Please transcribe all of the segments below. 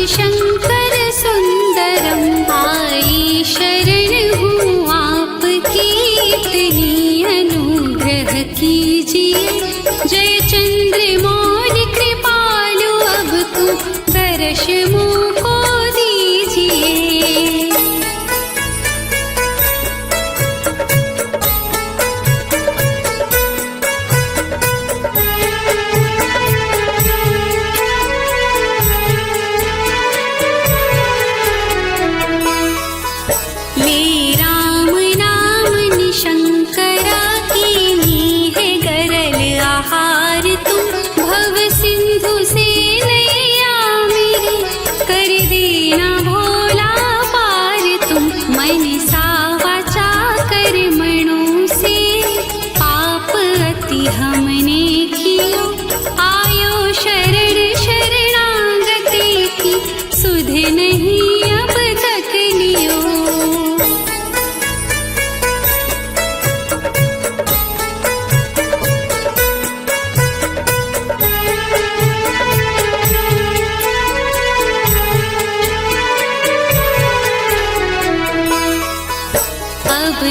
शंकर सुंदरम, आई शरण हूँ आपकी, इतनी अनुग्रह कीजिए। जय चंद्र मौर्य कृपालु, अब तुम दर्श मुझको दीजिए।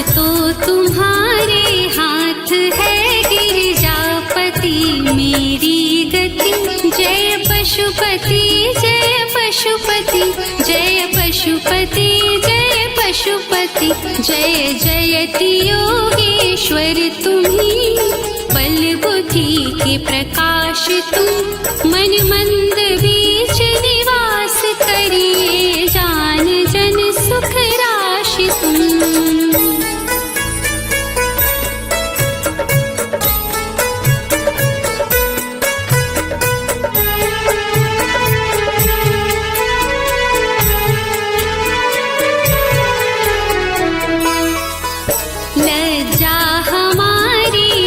तो तुम्हारे हाथ है गिरिजापति मेरी गति। जय पशुपति जय पशुपति, जय पशुपति जय पशुपति। जय जयति योगेश्वर तुम्ही, बल बुद्धि के प्रकाश तुम। मन मंद बीच निवास करिए, जान जन सुख राशि तुम।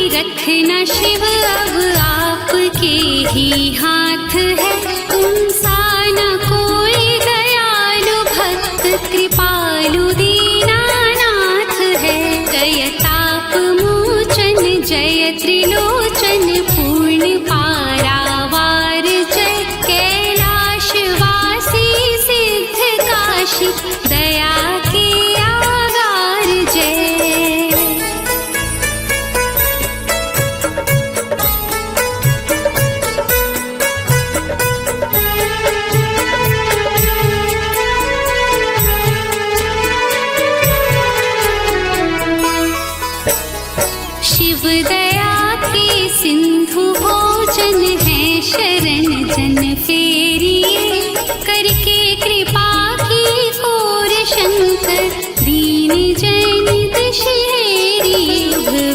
रखना शिव अब आपके ही हाथ है, तुम सा न कोई दयालु भक्त कृपालु दीनानाथ है। जय ताप मोचन जय त्रिलोचन, पूर्ण पारावार जय कैलाश वासी सिद्ध काशी, दया के आगार जय। शिव दया के सिंधु भोजन है शरण जन फेरिए, करके कृपा की कोर शंकर दीन जन दशहरिए।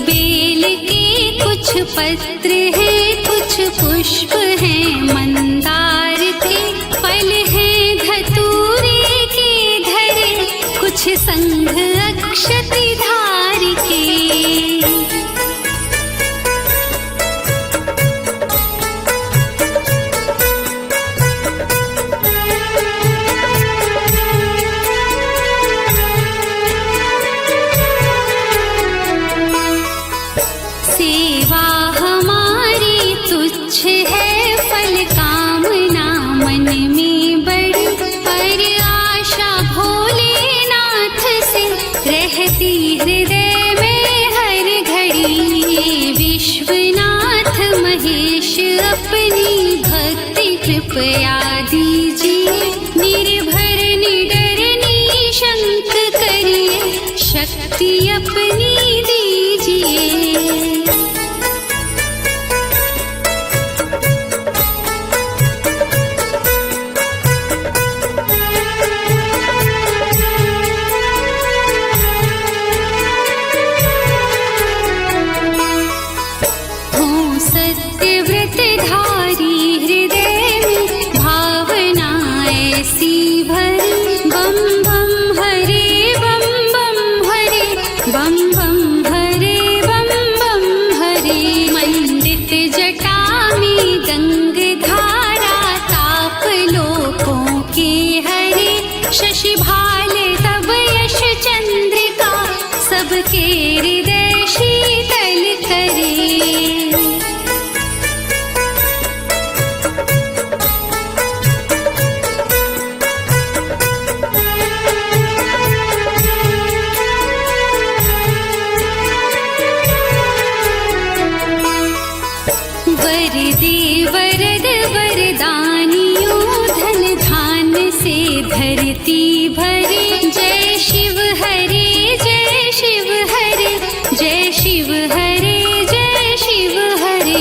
बेल के कुछ पत्र हैं कुछ पुष्प हैं मंदार के, फल हैं धतूरे के धरे, कुछ संघ अक्षति धार के। सेवा हमारी तुच्छ है, फल कामना मन में बड़ी, पर आशा भोलेनाथ से रहती हृदय में हर घड़ी। विश्वनाथ महेश अपनी भक्ति कृपया दीजिए, निर्भर निडर निशंक करिए, शक्ति अपनी दीजिए। सत्यव्रत धारी हृदय में भावना ऐसी भरी, बम बम हरे बम बम हरे, बम बम हरे बम बम हरे। मंडित जटा में गंग धारा, ताप लोकों के हरे, शशि भाल तब यश चंद्रिका, सबके हृदय शीतल करे। वर दे वरद वरदानियों, धन धान से धरती भरे। जय शिव हरे जय शिव हरे, जय शिव हरे जय शिव हरे।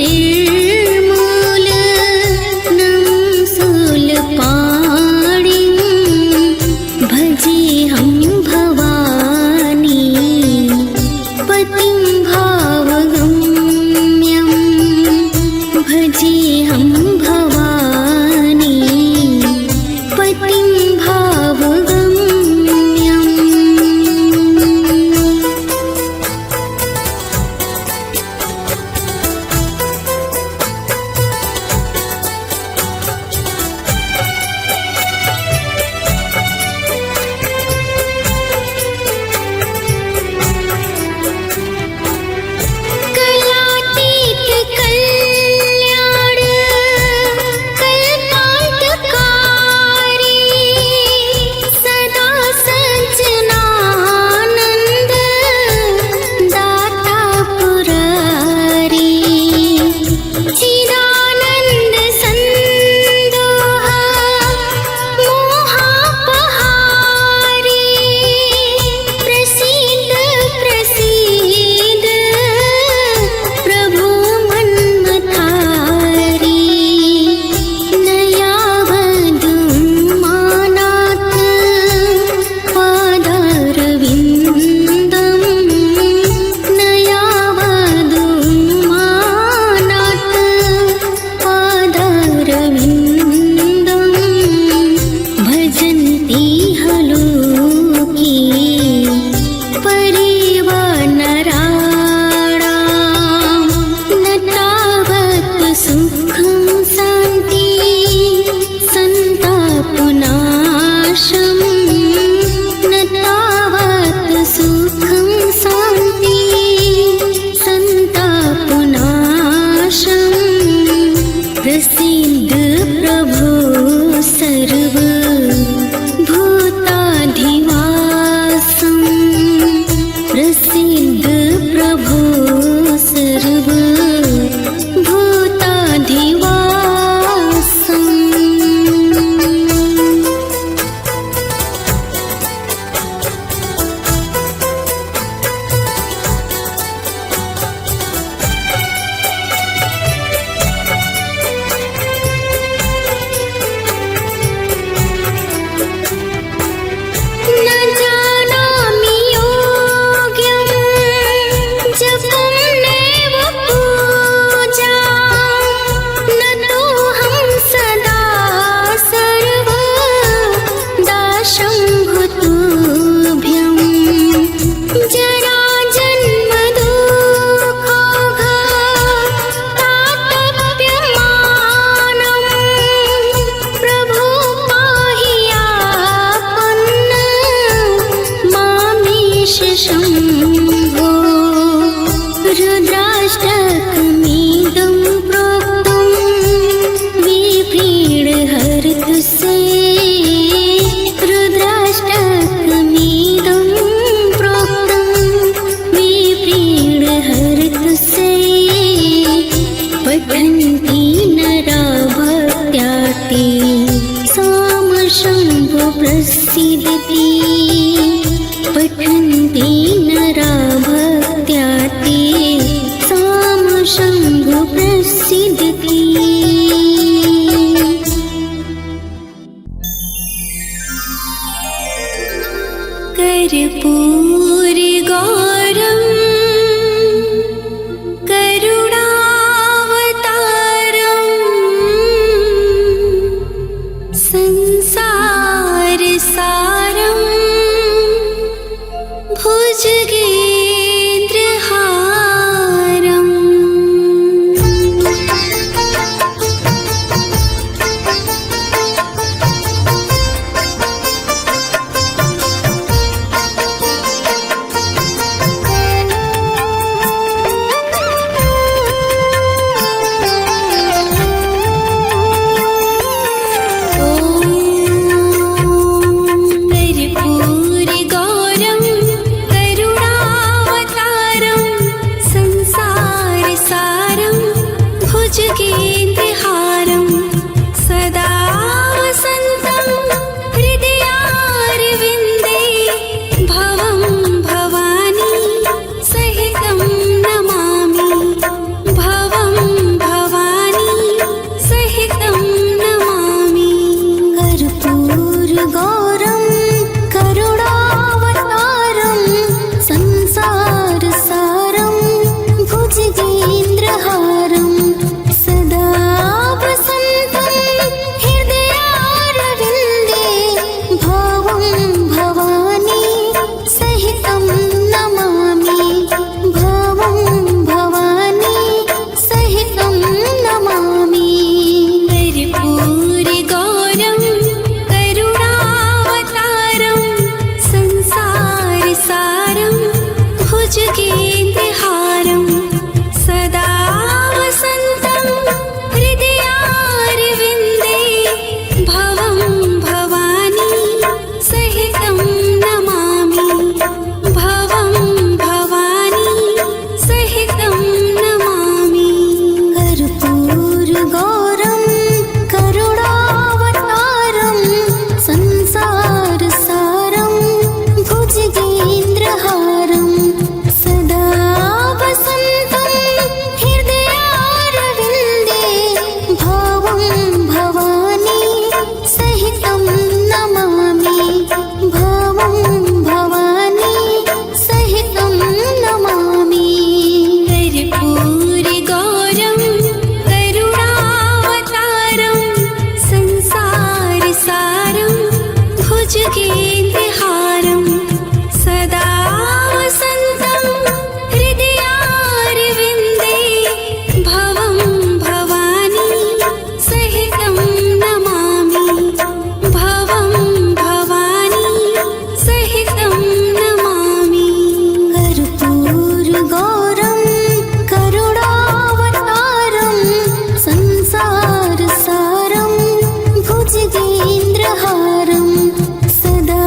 निर्मूल नम सूल पाणिम् तुसे रुद्राष्टकमिदं प्रोक्तं विप्रीणहर्तुसे पठन्ति नरा भक्त्या ते सामशम्भो प्रसीदति पठन्ति नरा भक्त्या ते सामशम्भो प्रसीदति कर्पूरगौरं करुणावतारं संसारसारं भुजगेन्द्रहारम् भुजगेन्द्रहारं सदा वसन्तं हृदयारविन्दे भवं भवानी सहितं नमामि भवं भवानी सहितं नमामि कर्पूरगौरं करुणावतारं संसारसारं भुजगेन्द्रहारं भुजगेन्द्रहारं सदा वसन्तं हृदयारविन्दे भवं भवानी सहितं नमामि भवं भवानी सहितं नमामि कर्पूरगौरं करुणावतारं संसारसारं भुजगेन्द्रहारं सदा वसन्तं हृदयारविन्दे भवं भवानी सहितं नमामि भवं भवानी सहितं नमामि कर्पूरगौरं करुणावतारं संसारसारं भुजगेन्द्रहारं सदा वसन्तं हृदयारविन्दे भवं भवानी सहितं नमामि भवं भवानी सहितं नमामि कर्पूरगौरं सदा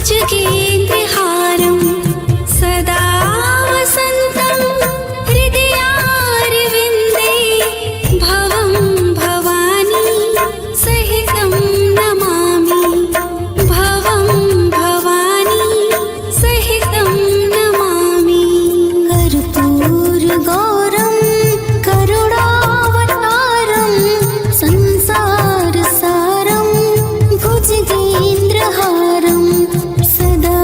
भुजगेन्द्रहारं सदा वसन्तं हृदयारविन्दे भवं भवानी सहितं नमामि भवं भवानी सहितं नमामि कर्पूरगौरं करुणावतारं संसारसारं भुजगेन्द्रहारं सदा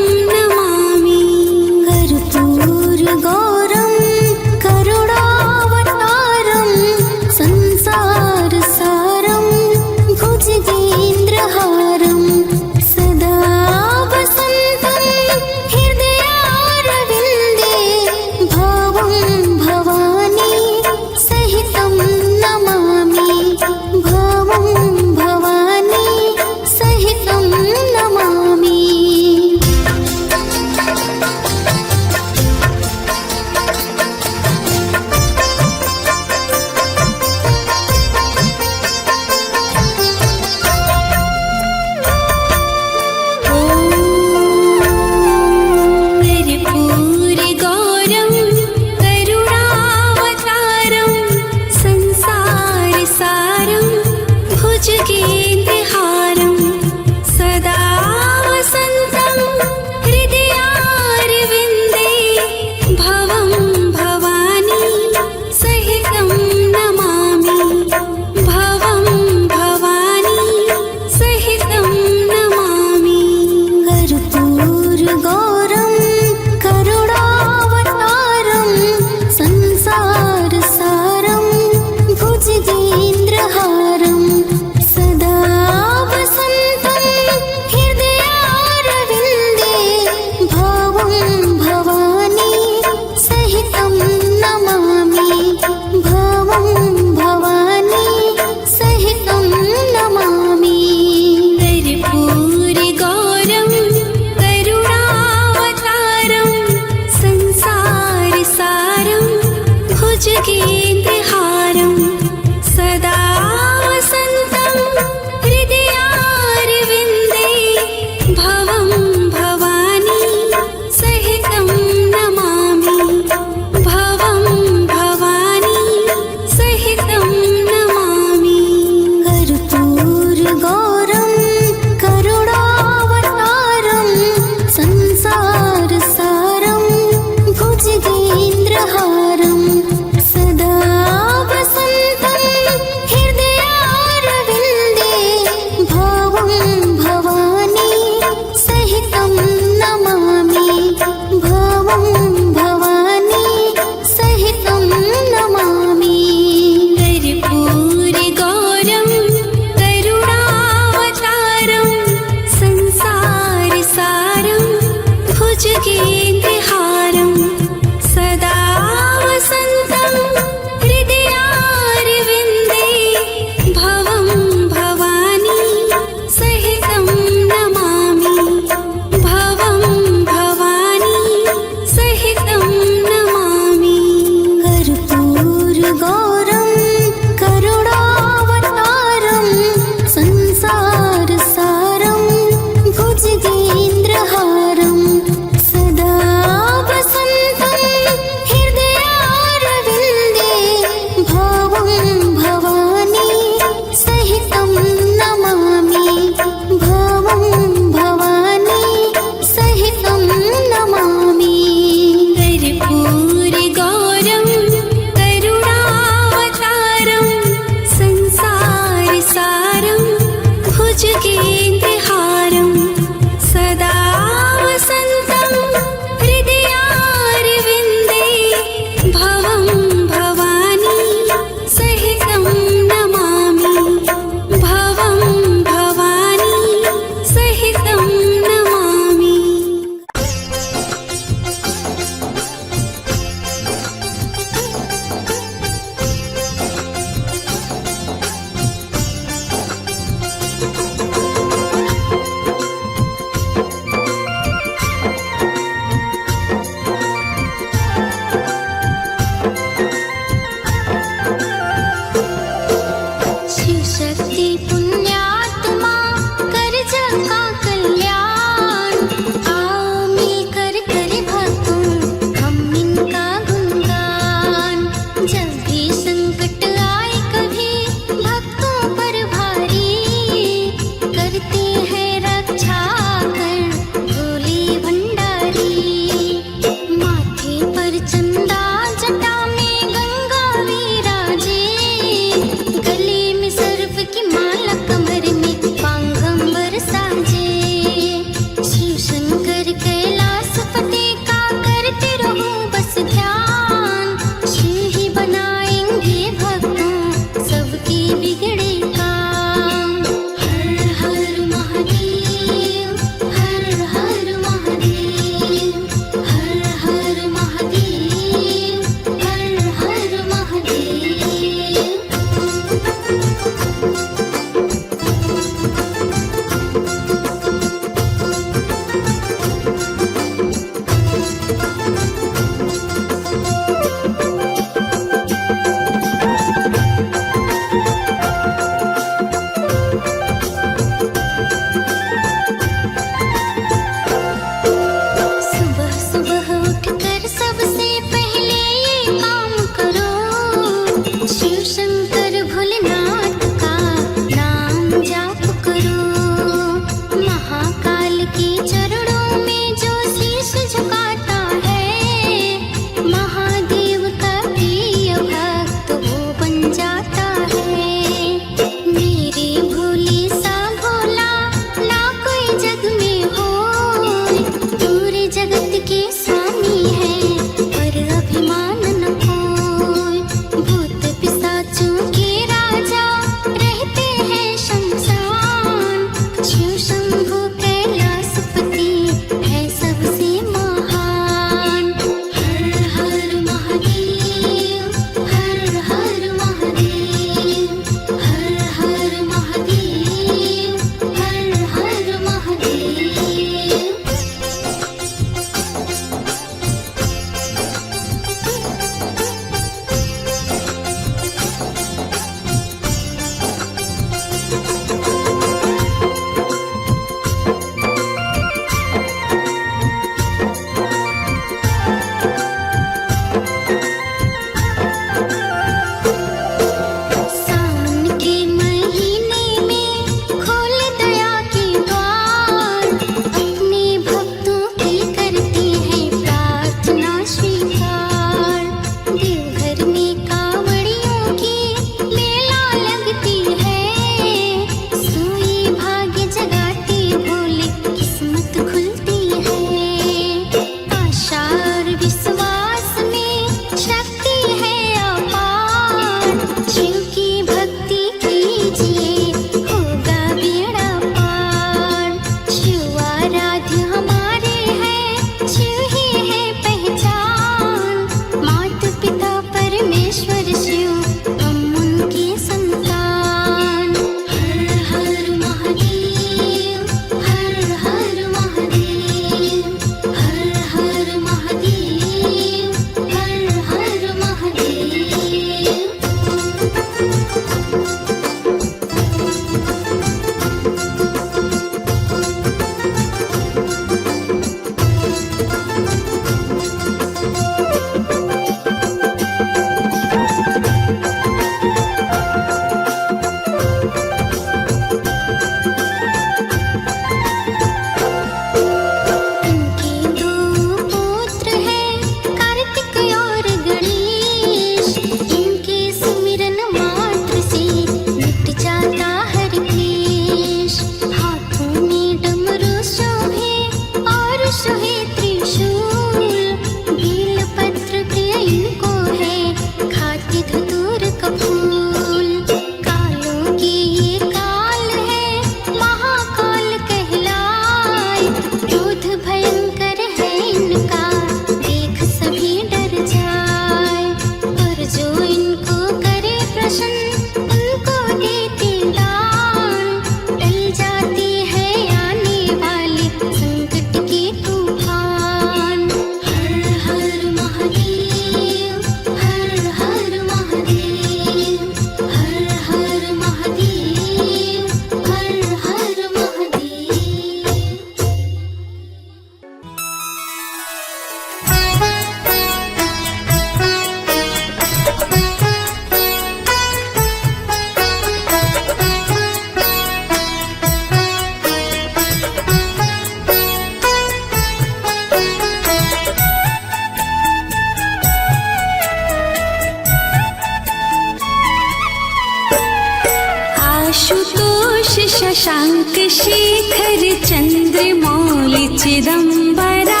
शशाङ्क शेखर चन्द्रमौलि चिदम्बरा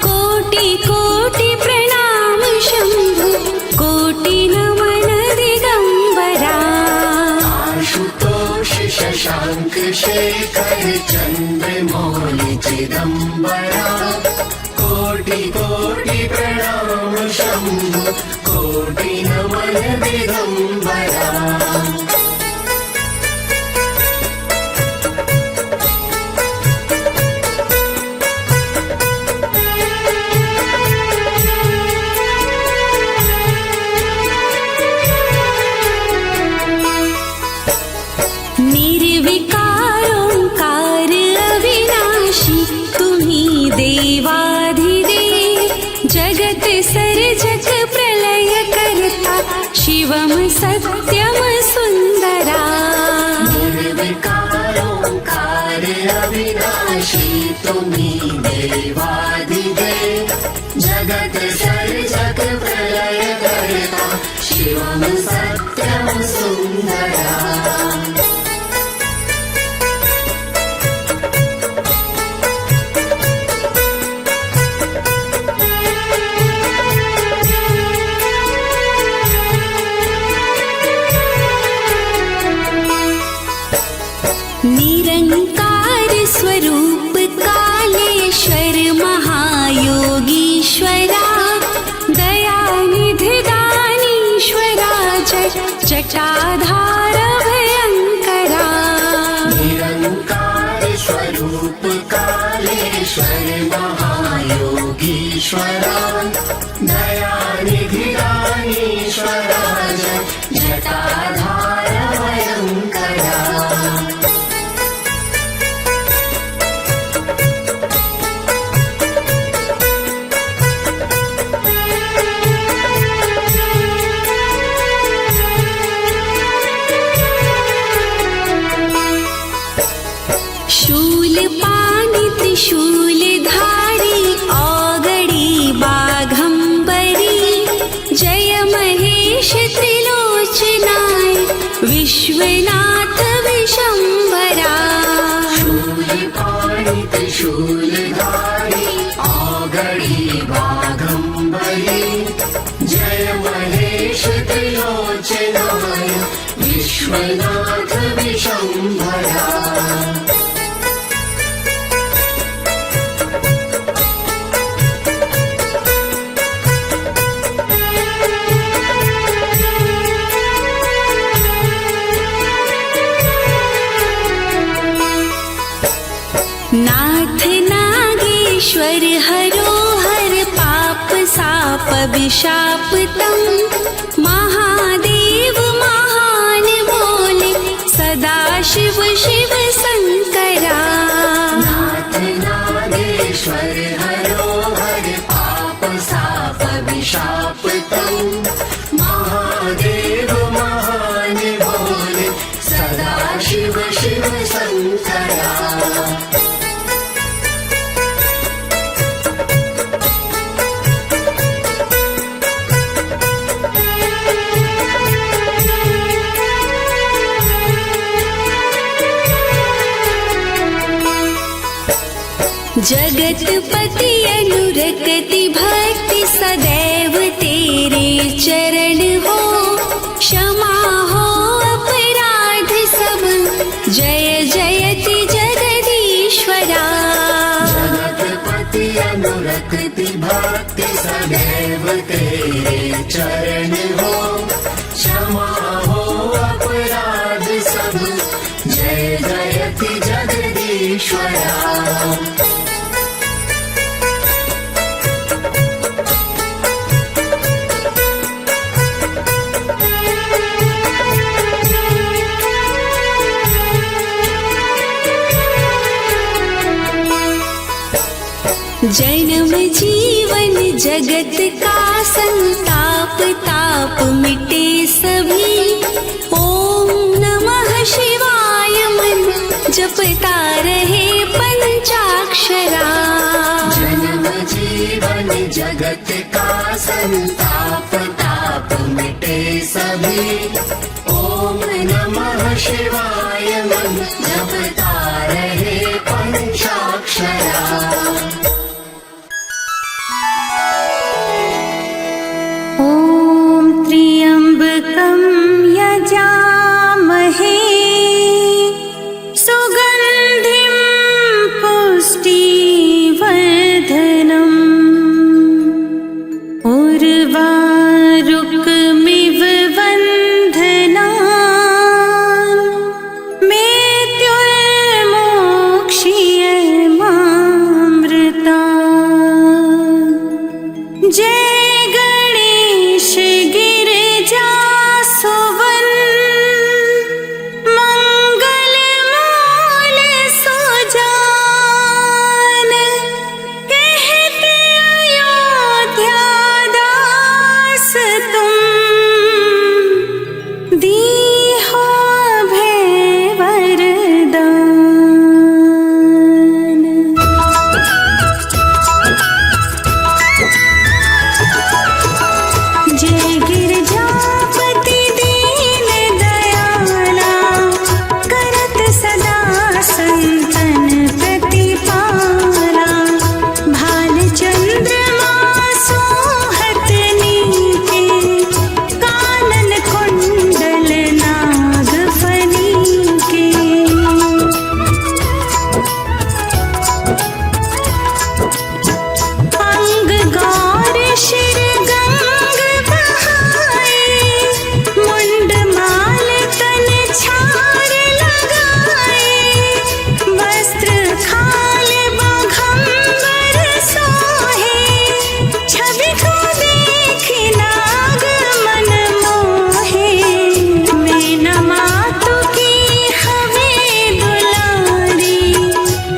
कोटि कोटि प्रणाम शम्भु कोटि नमन दिगम्बरा आशुतोष शशाङ्क शेखर चन्द्रमौलि चिदम्बरा कोटि कोटि प्रणाम शम्भु कोटि नमन दिगम्बरा निर्विकारोङ्कार अविनाशी तुम्ही देवाधिदेव जगत सर्जक प्रलय करता शिवम सत्यम सुन्दरा निर्विकारोङ्कार अविनाशी तुम्ही देवादिदेव जगत सर्जक प्रलय करता शिवम सत्यम सुन्दरा निरंकार स्वरूप कालेश्वर महायोगीश्वरा दयानिधि दानीश्वरा जटाधार भयंकरा निरंकार स्वरूप कालेश्वर महायोगीश्वरा दयानिधि दानीश्वरा जटाधार भयंकरा शूलपाणि त्रिशूलधारी औगडी बाघंबरी जय महेश त्रिलोचनाय विश्वनाथ विशंभरा शूलपाणि त्रिशूलधारी औगडी बाघंबरी जय महेश त्रिलोचनाय विश्वनाथ विशंभरा नाथ नागेश्वर हरो हर पाप साप विशापतम महादेव महान बोले सदा शिव शिव शंकरा नाथ नागेश्वर हरो हर पाप साप विशापतम महादेव महान बोले सदा शिव शिव शंकरा जगतपति अनुरक्ति भक्ति सदैव तेरे चरण हो क्षमा हो अपराध सब जय जयति जगदीश्वरा जगतपति अनुरक्ति भक्ति सदैव तेरे चरण हो क्षमा हो अपराध सब जय जयति जगदीश्वरा जन्म जीवन जगत का संताप ताप मिटे सभी ओम नमः शिवाय मन जपता रहे पंचाक्षरा जन्म जीवन जगत का संताप ताप मिटे सभी ओम नमः शिवाय मन जपता रहे पंचाक्षरा। ॐ त्र्यम्बकं यजामहे सुगन्धिं पुष्टिवर्धनम् उर्वारुकमिव बन्धनान् मृत्युर्मोक्ष्यमामृतात्। जय गणेश गिरिजासुवन् मंगलमूल सुजान कहते अयोध्यादास तुम दीहो अभय वरदान। जय गिरिजापति दीन दयाला करत सदा संतन प्रतिपाला। भाल चंद्रमा सोहत नीके कानन कुंडल नाग फनीके। अंग गौर शिर गंग बहाए मुंड माल तन छार लगाए। वस्त्र खाल बाघंबर सोहे छवि को देखी नाग मन मोहे। मैं नमा तुकी हवे दुलारी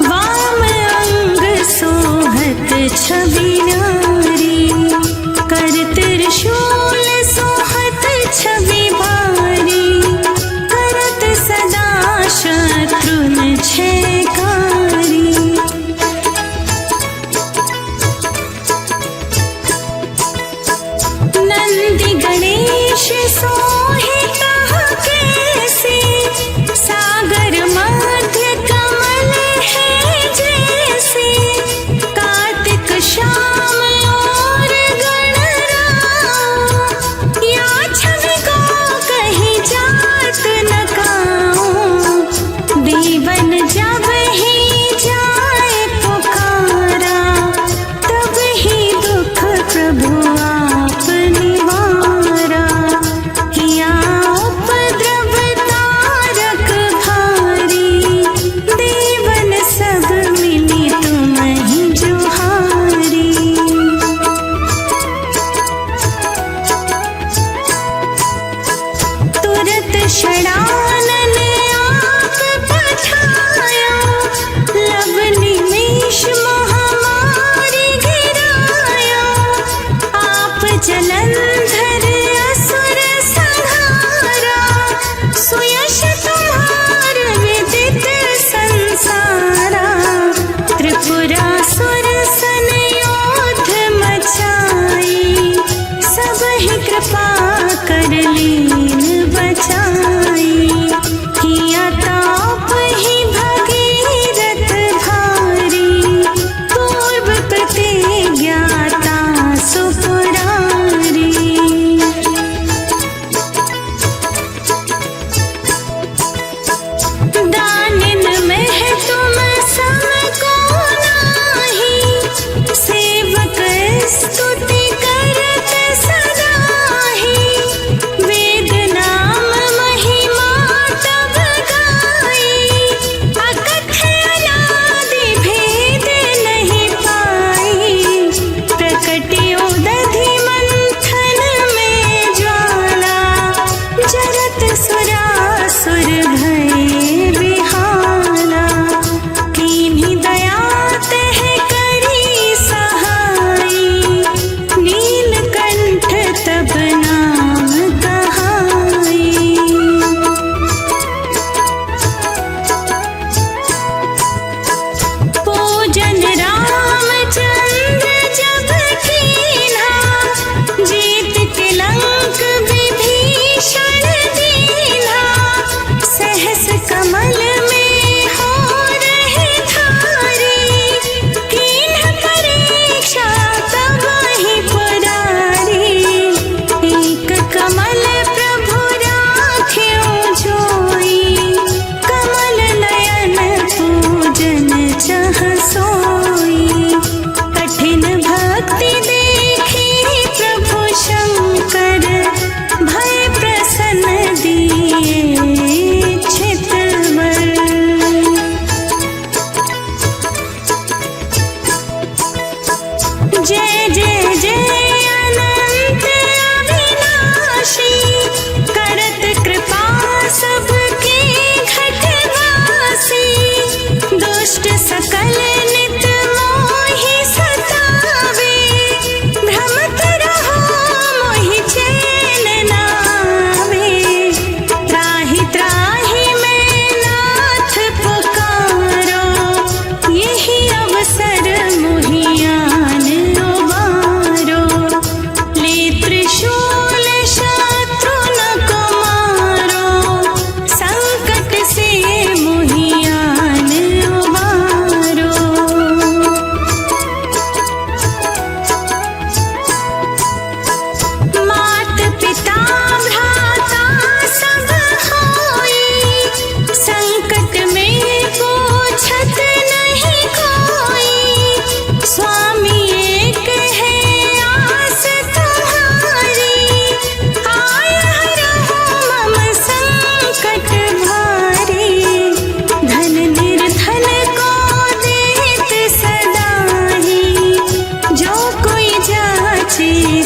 वाम अंग सोहत छवि नारी। कर त्रिशूल सोहत छवि भारी करत सदा शत्रुन छयकारी। नंदी गणेश सोहे कहाँ कैसे सागर मध्य कमल है जैसे। कार्तिक श्याम और गणराम या छवि को कहीं जात न काऊं। दीवन जब ही जाए पुकारा तब ही दुख प्रभु आप निवारा। हे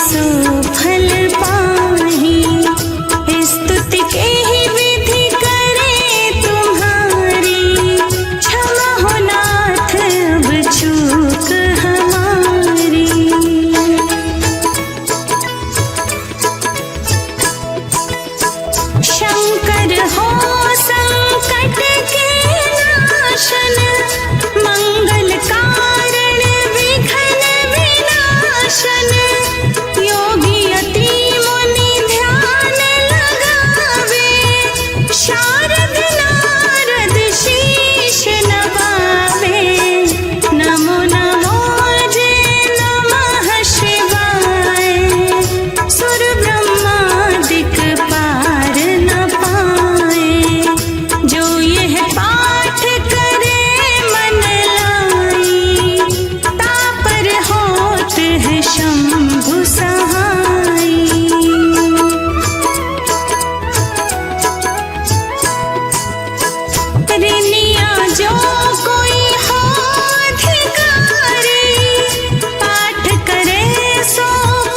सो फल पाही। स्तुति के ही विधि करे तुम्हारी, क्षमा हो नाथ अब चूक हमारी। शंकर हो संकट के नाशन, मंगल कारण विघ्न विनाशन। योगी अति मुनि ध्यान लगावे, शारद नारद शीश नवावे। नमो नमो जय नमः शिवाय, सुर ब्रह्मादिक पार न पाए। जो यह पाठ करे मन लाई, तापर होत है शंभु सहाय। रिनिया जो कोई हो अधिकारी, पाठ करे सो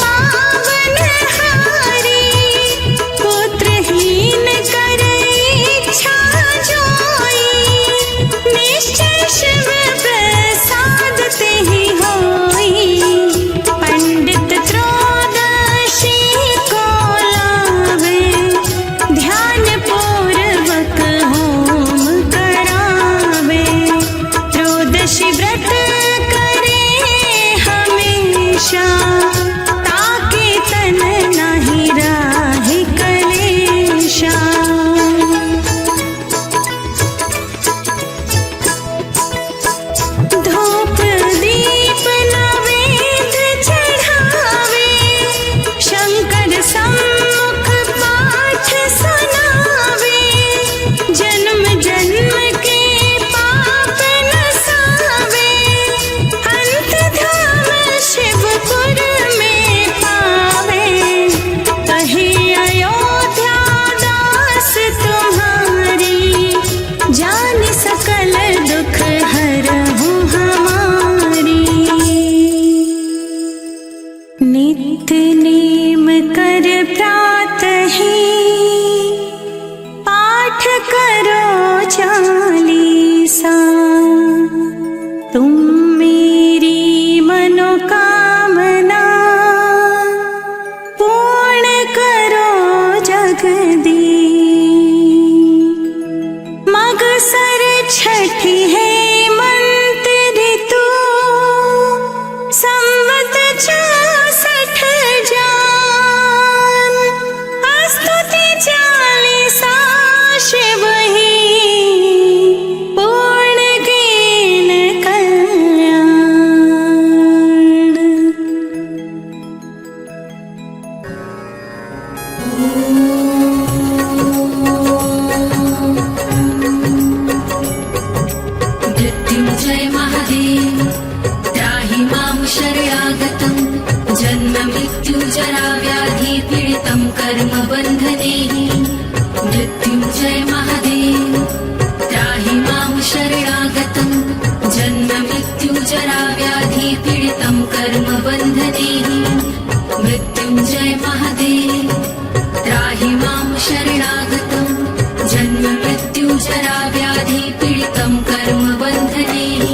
पावन हारी। पुत्रहीन करे इच्छा जोई, निश्चय शिव प्रसाद ते ही होई। पंडित त्रयोदशी को लावे, ध्यान पूर्वक होम करावे। त्रयोदशी व्रत करे हमेशा, ताके तन नहीं राहि कलेशा। धूप दीप नवेद चढ़ावे, शंकर सम्मुख पाठ सुनावे। जन्म जन्म के पाप नसावे, अंत धाम शिवपुर में पावे। कहे अयोध्या दास तुम्हारी, जान सकल दुख हरहु हमारी। नित्य नेम कर प्रातहि, पाठ करो चालीसा। तुम मेरी मनोकामना, पूर्ण करो जगदीश। मगसर छठी हेमंत ऋतु, संवत 64 जान। स्तुति चालीसा शिव ही, पूर्ण कीन कल्याण। मृत्युंजय महादेव त्राहि मां शरणागतं। जन्म मृत्यु जरा व्याधि पीडितं कर्म बन्धनैः। मृत्युंजय महादेव त्राहि मां शरणागतं। जन्म मृत्यु जरा व्याधि पीडितं कर्म बन्धनैः। मृत्युंजय महादेव त्राहि मां शरणागतं। जन्म मृत्यु जरा व्याधि पीडितं कर्म बन्धनैः।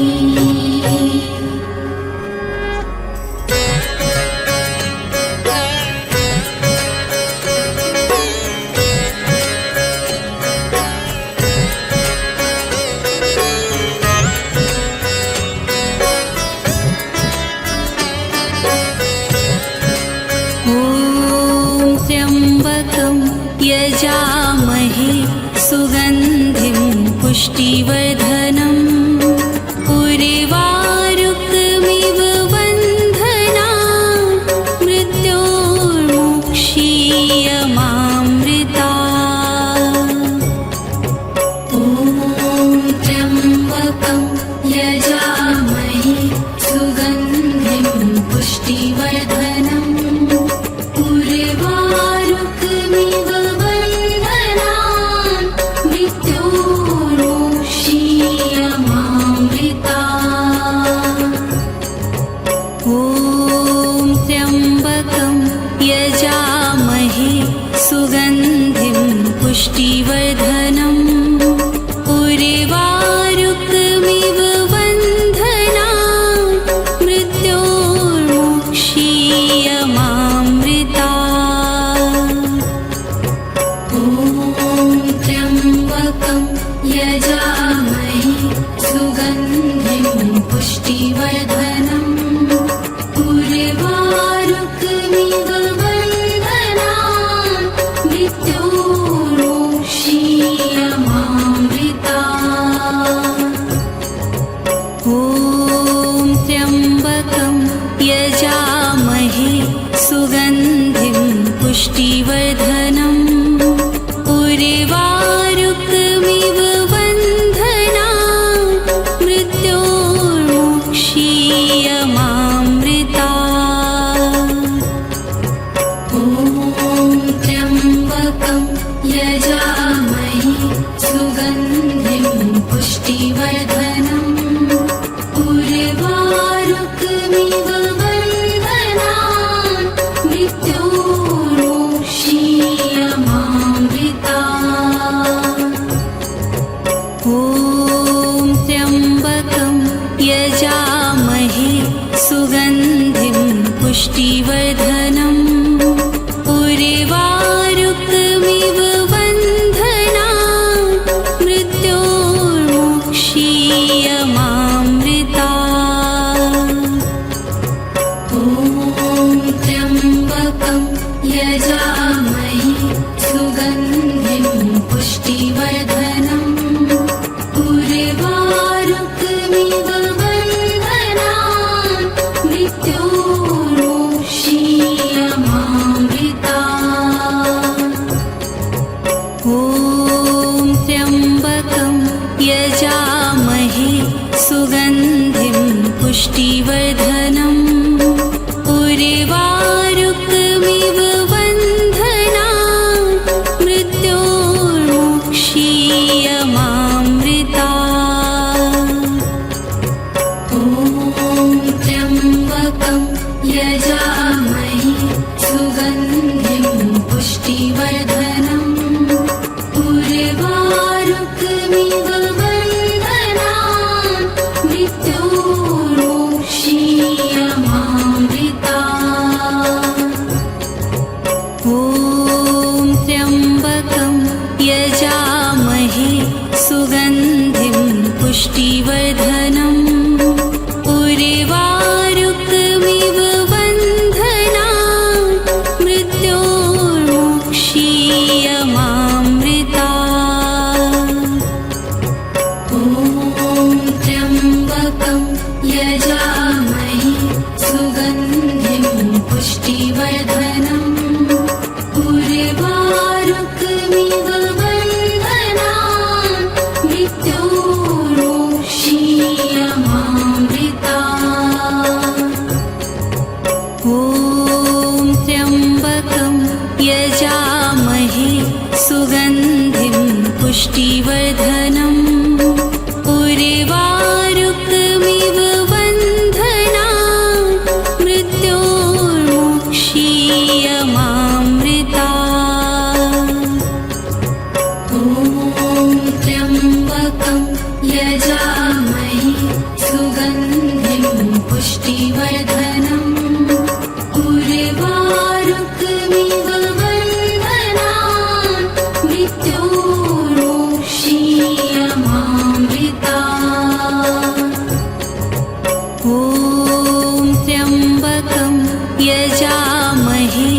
ॐ त्र्यम्बकं यजामहे सुगन्धिं पुष्टिवर्धनम्। उर्वारुकमिव बन्धना, मृत्योर्मुक्षीयमामृता। ॐ त्र्यम्बकं यजामहे सुगन्धिं पुष्टिवर्धनम्। उर्वारुकमिव बन्धनान्, मृत्योर्मुक्षीयमामृता। ॐ त्र्यम्बकं पुष्टिवर्धनम् उर्वारुकमिव बन्धना मृत्योर्मुक्षीयमामृता ॐ त्र्यम्बकं यजामहे सुगन्धिं पुष्टिवर्धनम् उर्वारुकमिव बन्धना मृत्योर्मुक्षीयमामृता ॐ त्र्यम्बकं यजामहे सुगन्धिं पुष्टिवर्धनम् उर्वारुकमिव बन्धना मृत्योर्मुक्षीयमामृता ॐ त्र्यम्बकं यजामहे सुगन्धिं पुष्टिवर्धनम् उर्वारुकमिव बन्धना मृत्योर्मुक्षीयमामृता ॐ त्र्यम्बकं यजामहे सुगन्धिं पुष्टिवर्धनम् उर्वारुकमिव बन्धना मृत्योर्मुक्षीयमामृता ॐ त्र्यम्बकं यजामहे सुगन्धिं पुष्टिवर्धनम् उर्वारुकमिव बन्धना मृत्योर्मुक्षीयमामृता ॐ त्र्यम्बकं यजामहे सुगन्धिं पुष्टिवर्धनम् उर्वारुकमिव बन्धना मृत्योर्मुक्षीयमामृता ॐ त्र्यम्बकं यजामहे सुगन्धिं पुष्टिवर्धनम् उर्वारुकमिव बन्धना मृत्योर्मुक्षीयमामृता ॐ त्र्यम्बकं यजामहे सुगन्धिं पुष्टिवर्धनम् उर्वारुकमिव बन्धना मृत्योर्मुक्षीयमामृता ॐ त्र्यम्बकं यजामहे सुगन्धिं पुष्टिवर्धनम् उर्वारुकमिव बन्धना मृत्योर्मुक्षीयमामृता ॐ त्र्यम्बकं यजामहे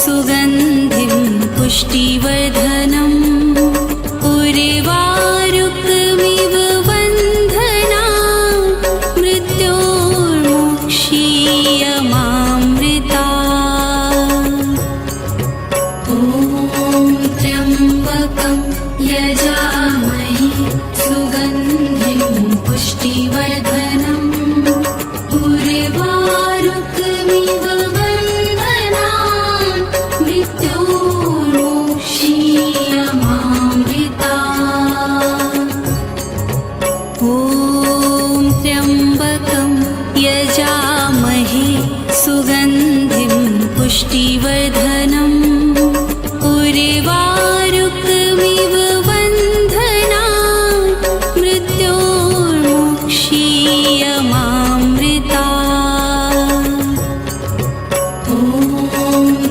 सुगन्धिं पुष्टिवर्धनम् उर्वारुकमिव बन्धना मृत्योर्मुक्षीयमामृता ॐ त्र्यम्बकं यजामहे सुगन्धिं पुष्टिवर्धनम् उर्वारुकमिव बन्धना मृत्योर्मुक्षीयमामृता ॐ त्र्यम्बकं यजामहे सुगन्धिं पुष्टिवर्धनम् उर्वारुकमिव बन्धना मृत्योर्मुक्षीयमामृता ॐ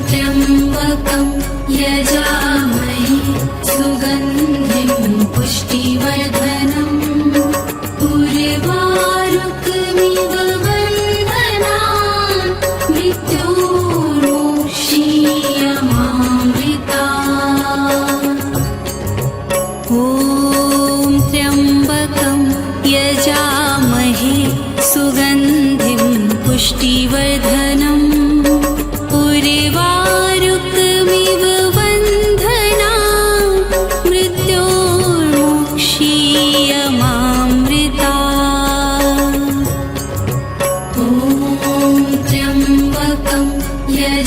त्र्यम्बकं यजामहे सुगन्धिं पुष्टिवर्धनम् उर्वारुकमिव बन्धना मृत्योर्मुक्षीयमामृता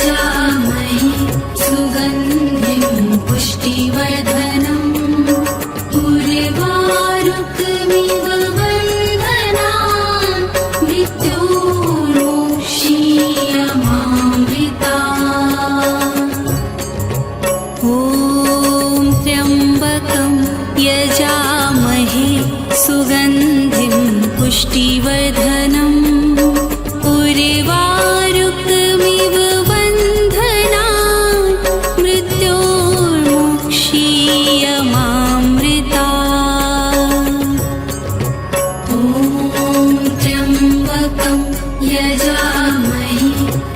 यजामहे सुगन्धिं पुष्टिवर्धनम् उर्वारुकमिव बन्धनान् मृत्योर्मुक्षीयमामृतात्। ॐ त्र्यम्बकं यजामहे सुगन्धिं पुष्टिवर्धनम् उर्वारुकमिव बन्धनान् मृत्योर्मुक्षीयमामृतात्। ॐ त्र्यम्बकं यजामहे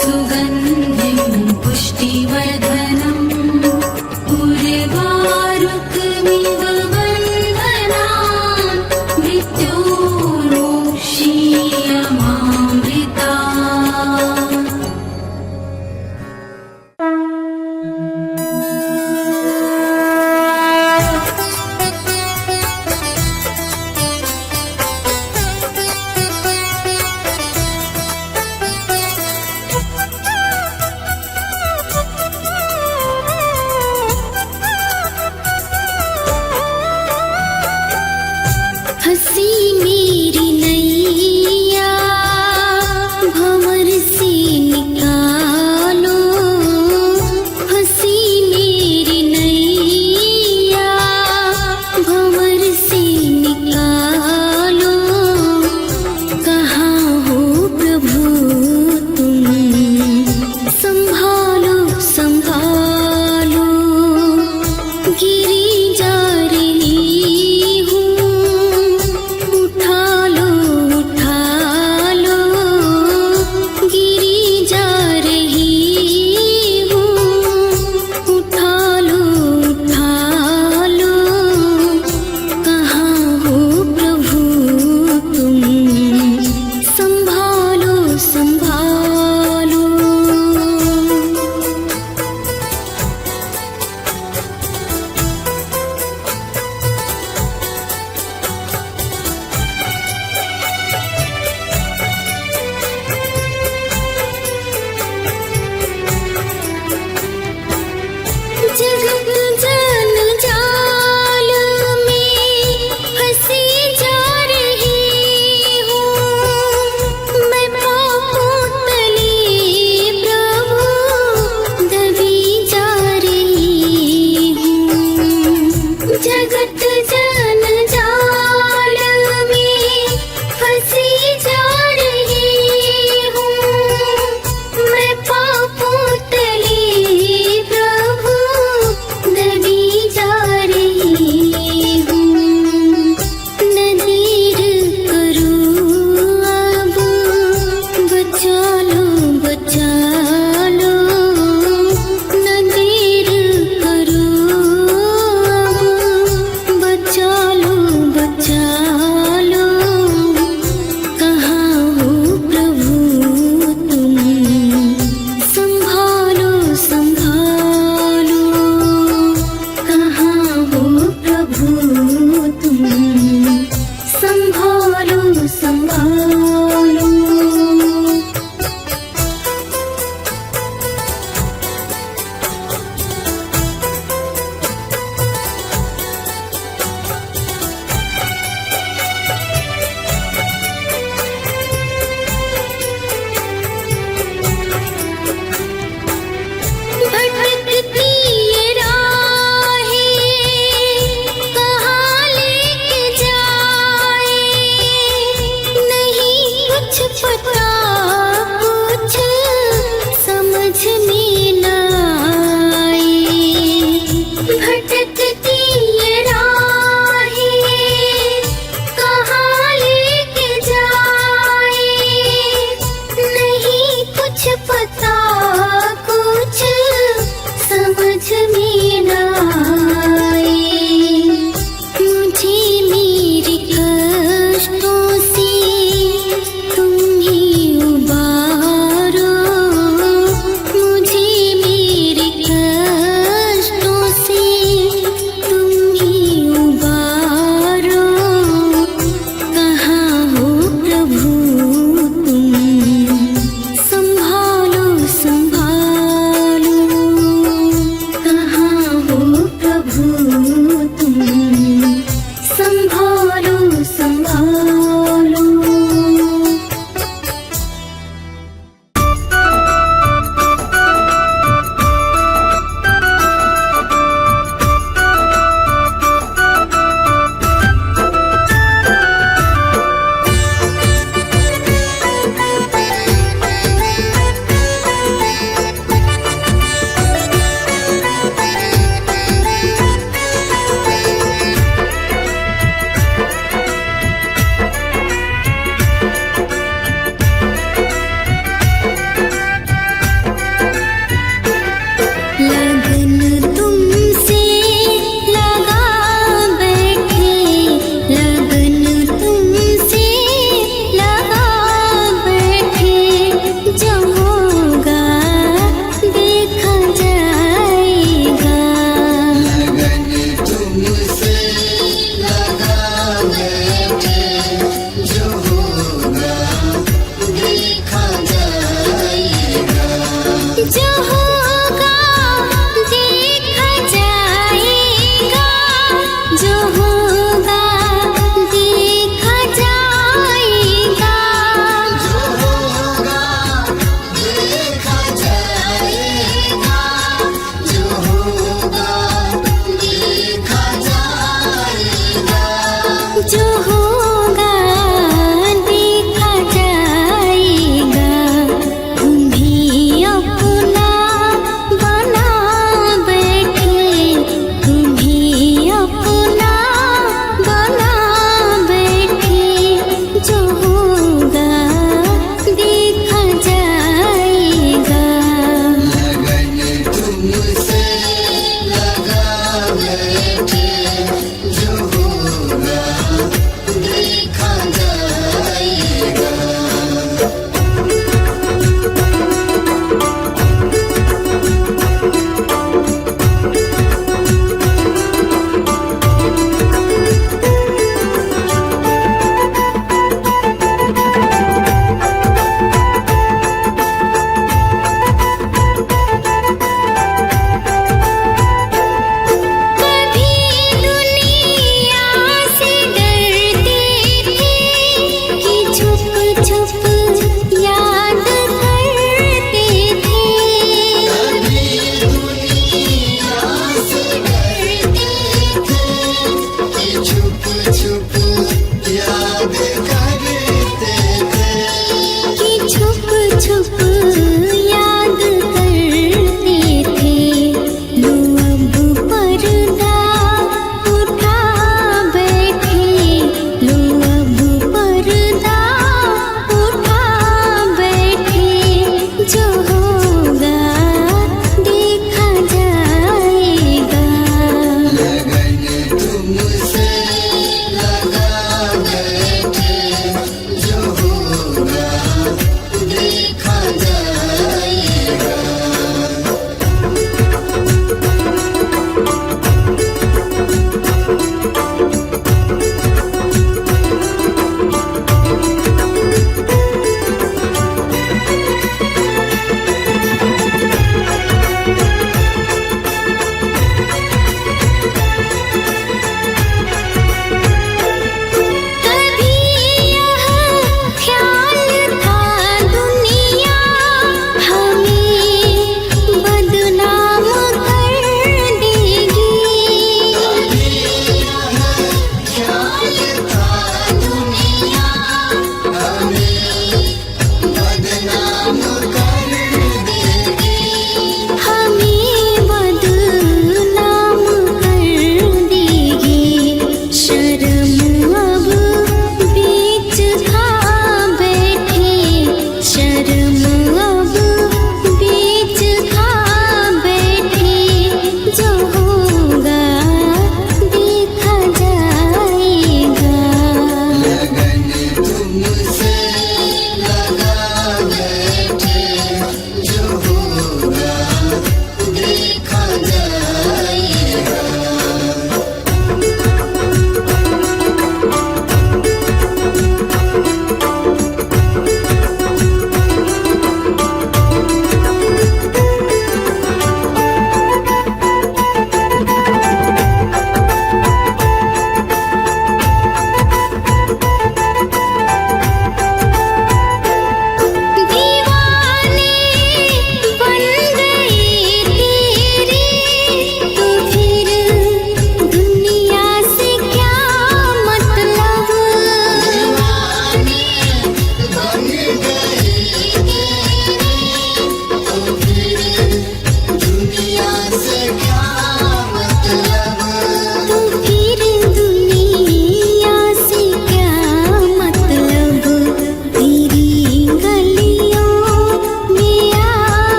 सुगन्धिं पुष्टिवर्धनम् उर्वारुकमिव बन्धनान् मृत्योर्मुक्षीयमामृतात्।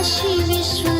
काशी विश्व